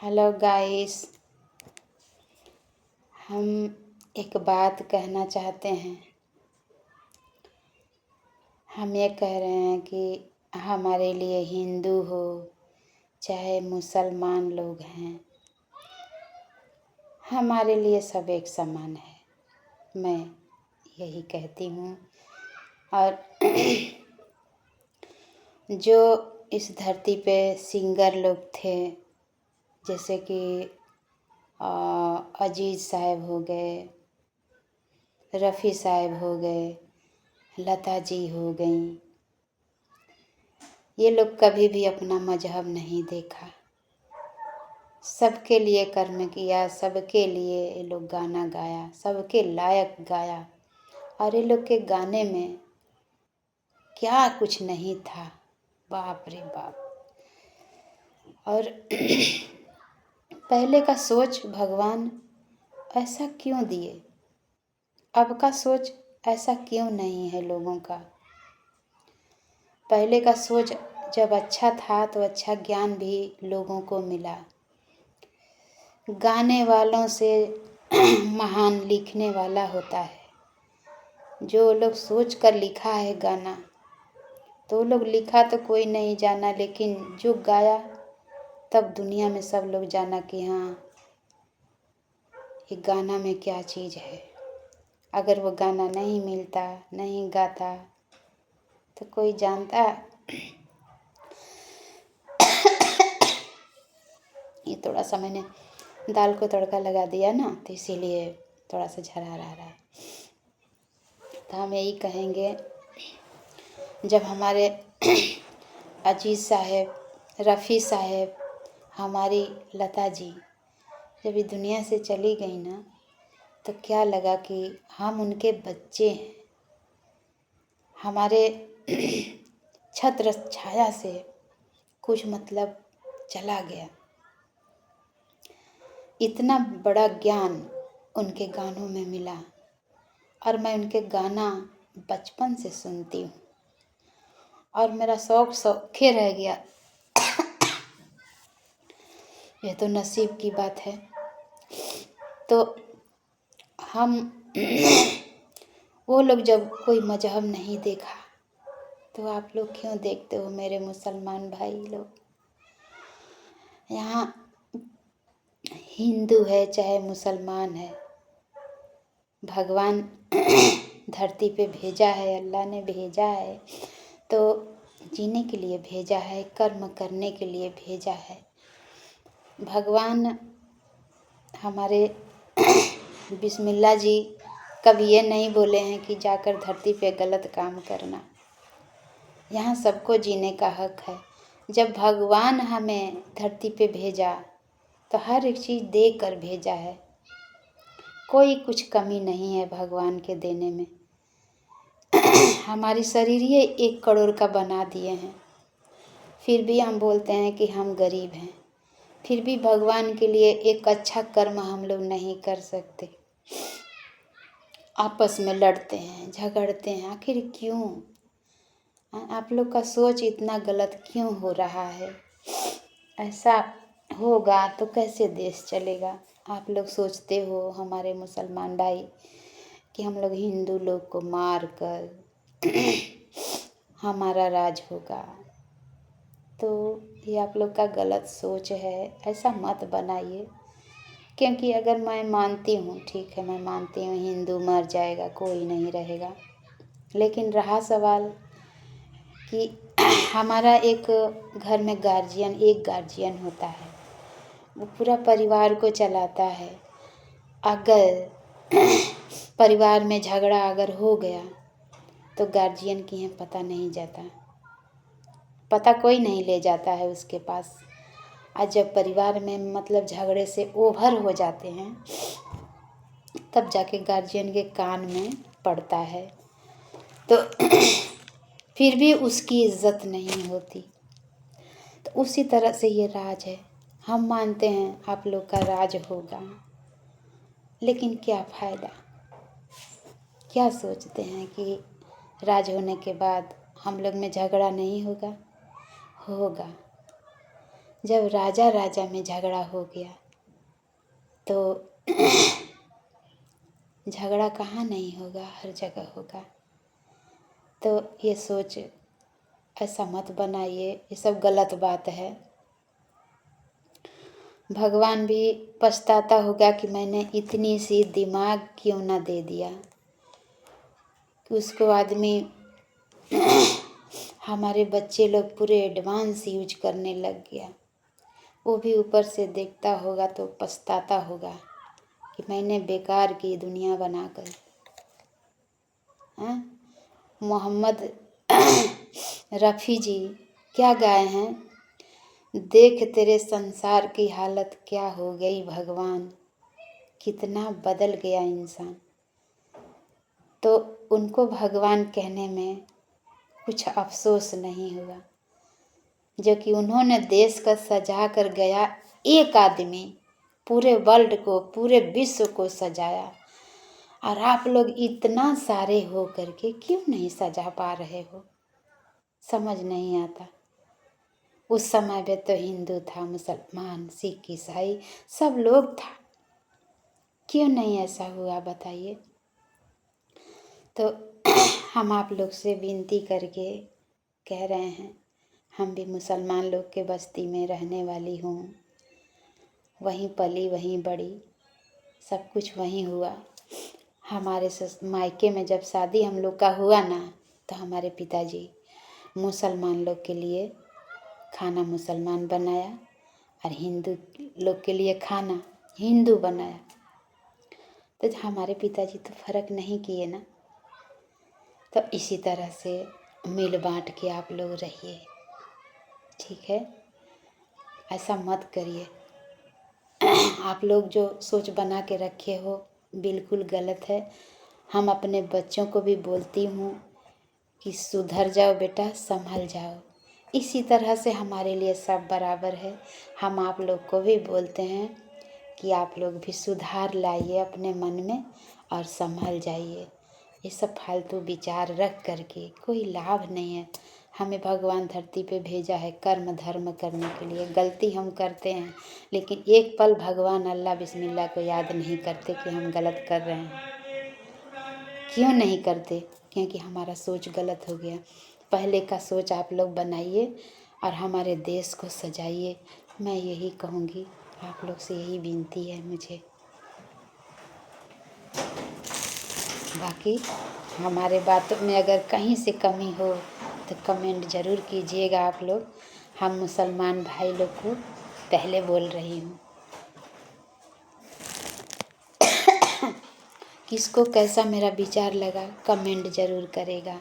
Hello guys. हम एक बात कहना चाहते हैं। हम ये कह रहे हैं कि हमारे लिए हिंदू हो चाहे मुसलमान लोग हैं, हमारे लिए सब एक समान है। मैं यही कहती हूँ। और जो इस धरती पे सिंगर लोग थे, जैसे कि अजीज साहब हो गए, रफ़ी साहब हो गए, लता जी हो गई, ये लोग कभी भी अपना मजहब नहीं देखा। सबके लिए कर्म किया, सबके लिए ये लोग गाना गाया, सबके लायक गाया। और ये लोग के गाने में क्या कुछ नहीं था, बाप रे बाप। और पहले का सोच भगवान ऐसा क्यों दिए, अब का सोच ऐसा क्यों नहीं है लोगों का। पहले का सोच जब अच्छा था तो अच्छा ज्ञान भी लोगों को मिला। गाने वालों से महान लिखने वाला होता है। जो लोग सोच कर लिखा है गाना, तो लोग लिखा तो कोई नहीं जाना, लेकिन जो गाया तब दुनिया में सब लोग जाना कि हाँ, ये गाना में क्या चीज़ है। अगर वो गाना नहीं मिलता, नहीं गाता, तो कोई जानता। ये थोड़ा सा मैंने दाल को तड़का लगा दिया ना, तो इसीलिए थोड़ा सा झरार आ रहा है। तो हम यही कहेंगे, जब हमारे अजीज साहब, रफ़ी साहब, हमारी लता जी जब इस दुनिया से चली गई ना, तो क्या लगा कि हम उनके बच्चे हैं। हमारे छत्र छाया से कुछ मतलब चला गया। इतना बड़ा ज्ञान उनके गानों में मिला, और मैं उनके गाना बचपन से सुनती हूँ, और मेरा शौक़े रह गया। यह तो नसीब की बात है। तो हम वो लोग जब कोई मजहब नहीं देखा, तो आप लोग क्यों देखते हो मेरे मुसलमान भाई लोग। यहाँ हिंदू है चाहे मुसलमान है, भगवान धरती पे भेजा है, अल्लाह ने भेजा है, तो जीने के लिए भेजा है, कर्म करने के लिए भेजा है। भगवान हमारे बिस्मिल्लाह जी कभी ये नहीं बोले हैं कि जाकर धरती पे गलत काम करना। यहाँ सबको जीने का हक है। जब भगवान हमें धरती पे भेजा तो हर एक चीज़ दे कर भेजा है। कोई कुछ कमी नहीं है भगवान के देने में। हमारी शरीर ये 1 करोड़ का बना दिए हैं, फिर भी हम बोलते हैं कि हम गरीब हैं। फिर भी भगवान के लिए एक अच्छा कर्म हम लोग नहीं कर सकते। आपस में लड़ते हैं, झगड़ते हैं, आखिर क्यों? आप लोग का सोच इतना गलत क्यों हो रहा है? ऐसा होगा तो कैसे देश चलेगा? आप लोग सोचते हो हमारे मुसलमान भाई कि हम लोग हिंदू लोग को मार कर हमारा राज होगा, तो ये आप लोग का गलत सोच है। ऐसा मत बनाइए। क्योंकि अगर मैं मानती हूँ, ठीक है, मैं मानती हूँ हिंदू मर जाएगा, कोई नहीं रहेगा, लेकिन रहा सवाल कि हमारा एक घर में एक गार्जियन होता है, वो पूरा परिवार को चलाता है। अगर परिवार में झगड़ा अगर हो गया तो गार्जियन की है पता नहीं जाता, पता कोई नहीं ले जाता है उसके पास। आज जब परिवार में मतलब झगड़े से ओवर हो जाते हैं, तब जाके गार्जियन के कान में पड़ता है, तो फिर भी उसकी इज्जत नहीं होती। तो उसी तरह से ये राज है। हम मानते हैं आप लोग का राज होगा, लेकिन क्या फ़ायदा? क्या सोचते हैं कि राज होने के बाद हम लोग में झगड़ा नहीं होगा? होगा। जब राजा राजा में झगड़ा हो गया तो झगड़ा कहाँ नहीं होगा, हर जगह होगा। तो ये सोच ऐसा मत बनाइए, ये सब गलत बात है। भगवान भी पछताता होगा कि मैंने इतनी सी दिमाग क्यों ना दे दिया कि उसको आदमी हमारे बच्चे लोग पूरे एडवांस यूज करने लग गया। वो भी ऊपर से देखता होगा तो पछताता होगा कि मैंने बेकार की दुनिया बनाकर। मोहम्मद रफ़ी जी क्या गाए हैं, देख तेरे संसार की हालत क्या हो गई भगवान, कितना बदल गया इंसान। तो उनको भगवान कहने में कुछ अफसोस नहीं हुआ, जो कि उन्होंने देश का सजा कर गया। एक आदमी पूरे वर्ल्ड को, पूरे विश्व को सजाया, और आप लोग इतना सारे हो करके क्यों नहीं सजा पा रहे हो, समझ नहीं आता। उस समय में तो हिंदू था, मुसलमान, सिख, ईसाई सब लोग था, क्यों नहीं ऐसा हुआ बताइए। तो हम आप लोग से विनती करके कह रहे हैं, हम भी मुसलमान लोग के बस्ती में रहने वाली हूँ, वहीं पली वहीं बड़ी, सब कुछ वहीं हुआ। हमारे मायके में जब शादी हम लोग का हुआ ना, तो हमारे पिताजी मुसलमान लोग के लिए खाना मुसलमान बनाया और हिंदू लोग के लिए खाना हिंदू बनाया। तो हमारे पिताजी तो फर्क नहीं किए ना। तो इसी तरह से मिल बांट के आप लोग रहिए, ठीक है, ऐसा मत करिए। आप लोग जो सोच बना के रखे हो बिल्कुल गलत है। हम अपने बच्चों को भी बोलती हूँ कि सुधर जाओ बेटा, संभल जाओ। इसी तरह से हमारे लिए सब बराबर है। हम आप लोग को भी बोलते हैं कि आप लोग भी सुधार लाइए अपने मन में और संभल जाइए। ये सब फालतू विचार रख करके कोई लाभ नहीं है। हमें भगवान धरती पे भेजा है कर्म धर्म करने के लिए। गलती हम करते हैं, लेकिन एक पल भगवान अल्लाह बिस्मिल्लाह को याद नहीं करते कि हम गलत कर रहे हैं। क्यों नहीं करते? क्योंकि हमारा सोच गलत हो गया। पहले का सोच आप लोग बनाइए और हमारे देश को सजाइए। मैं यही कहूँगी, आप लोग से यही विनती है मुझे। बाकी हमारे बातों में अगर कहीं से कमी हो तो कमेंट ज़रूर कीजिएगा आप लोग। हम मुसलमान भाई लोग को पहले बोल रही हूँ। किसको कैसा मेरा विचार लगा कमेंट ज़रूर करेगा।